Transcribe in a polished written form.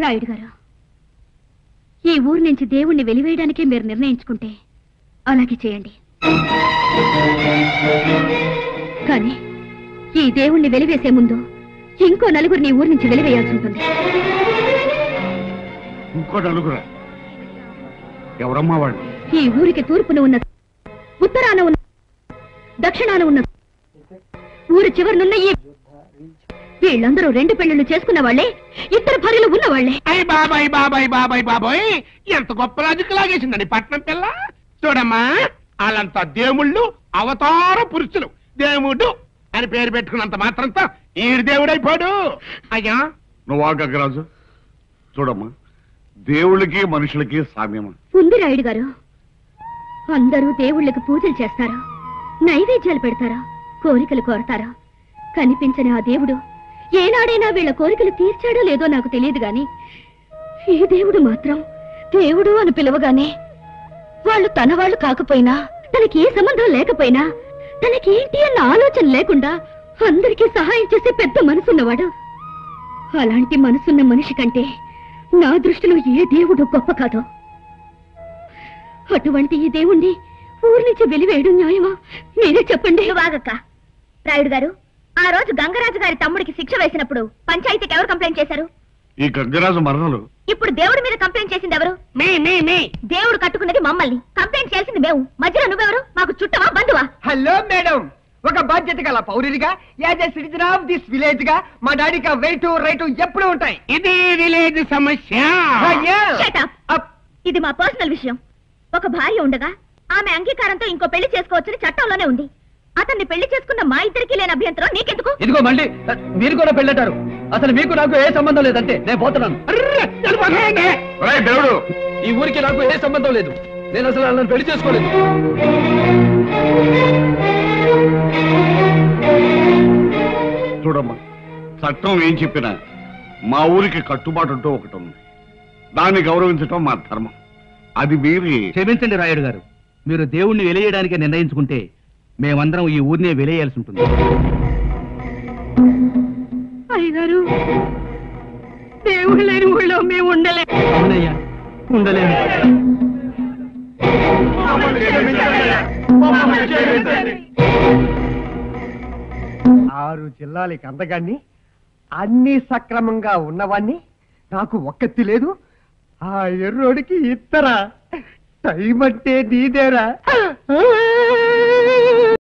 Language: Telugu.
రాయుడు గారు, ఈ ఊరు నుంచి దేవుణ్ణి వెలివేయడానికే మీరు నిర్ణయించుకుంటే అలాగే చేయండి. కానీ ఈ దేవుణ్ణి వెలివేసే ముందు ఇంకో నలుగురిని ఊరి నుంచి వెలివేయాల్సి ఉంటుంది. ఇంకో నలుగురా? ఎవరమ్మా వాళ్ళు? ఈ ఊరికి తూర్పున ఉన్న, ఉత్తరాన ఉన్న, దక్షిణాన ఉన్న, ఊరి చివరినున్న ఈ వీళ్ళందరూ 2 పెళ్లిళ్ళు చేసుకున్న వాళ్లే, 2 భార్యలు ఉన్నవాళ్లే. అయ్య బాబాయ్ బాబాయ్ బాబాయ్ బాబాయ్, ఎంత గొప్ప లాజిక్ లాగేసిందండి పట్నం పిల్ల. చూడమ్మా, వాళ్ళంతా దేవుళ్ళు, అవతార పురుషులు. దేవుడు అని పేరు పెట్టుకున్నంత మాత్రంతో ఈడు దేవుడైపోడు. అయ్యా నువ్వు ఆ గగ్గరాజు. చూడమ్మా, దేవుళ్ళకి మనుషులకి సామ్యమా ఉంది రాయుడు గారు. అందరూ దేవుళ్ళకి పూజలు చేస్తారా, నైవేద్యాలు పెడతారా, కోరికలు కోరతారా. కనిపించని ఆ దేవుడు ఏనాడైనా వీళ్ళ కోరికలు తీర్చాడో లేదో నాకు తెలియదు గాని, ఈ దేవుడు మాత్రం దేవుడు అని పిలవగానే వాళ్ళు తన వాళ్ళు కాకపోయినా, తనకి ఏ సంబంధం లేకపోయినా, తనకేంటి అన్న ఆలోచన లేకుండా అందరికీ సహాయం చేసే పెద్ద మనసున్నవాడు. అలాంటి మనసున్న మనిషి కంటే నా దృష్టిలో ఏ దేవుడు గొప్ప కాదు. అటువంటి ఈ దేవుణ్ణి ఊరి నుంచి వెలివేయడం న్యాయమా? మీరే చెప్పండి. వాగక్క. రాయుడు గారు, ఆ రోజు గంగరాజు గారి తమ్ముడికి శిక్ష వేసినప్పుడు పంచాయతీకి ఎవరు కంప్లైంట్ చేశారు? ఈ గంగరాజు మరణలు. ఇప్పుడు దేవుడి మీద కంప్లైంట్ చేసింది ఎవరు? దేవుడు కట్టుకున్నది మమ్మల్ని, కంప్లైంట్ చేసింది మేము. మధ్యలో నువ్వెవరు? మాకు చుట్టమా, బంధువా? హలో మేడం, ఒక బాధ్యత గల పౌరుడిగా, as a citizen of this village గా మా డాడీకి వెయిటు రైటు ఎప్పుడు ఉంటాయి. ఇది విలేజ్ సమస్య. ఇది మా పర్సనల్ విషయం. ఒక భార్య ఉండగా ఆమె అంగీకారంతో ఇంకో పెళ్లి చేసుకోవచ్చని చట్టంలోనే ఉంది. అతన్ని పెళ్లి చేసుకున్న మా ఇద్దరికి లేని అభ్యంతరం నీకెందుకు? ఇదిగో మళ్ళీ మీరు కూడా పెళ్ళంటారు. అసలు మీకు నాకు ఏ సంబంధం లేదంటే నేను పోతున్నాను. దేవుడు, ఈ ఊరికి నాకు ఏ సంబంధం లేదు. నేను అసలు వాళ్ళని పెళ్లి చేసుకోలేదు. చూడమ్మా, చట్టం ఏం చెప్పినా మా ఊరికి కట్టుబాటు అంటూ ఒకటి ఉంది. దాన్ని గౌరవించటం మా ధర్మం. అది మీరి. క్షమించండి రాయుడు గారు, మీరు దేవుణ్ణి వెలియడానికి నిర్ణయించుకుంటే మేమందరం ఈ ఊరినే వెలియాల్సి ఉంటుంది. అయ్యగారు, దేవుడు లేని ఊళ్ళో మేము ఉండలేము. అవునయ్యా, ఉండలేము. 6 జిల్లాలకి అందగాన్ని, అన్ని సక్రమంగా ఉన్నవాన్ని, నాకు ఒక్కతి లేదు. ఆ ఎర్రోడికి ఇద్దరా? టైం అంటే నీదేరా?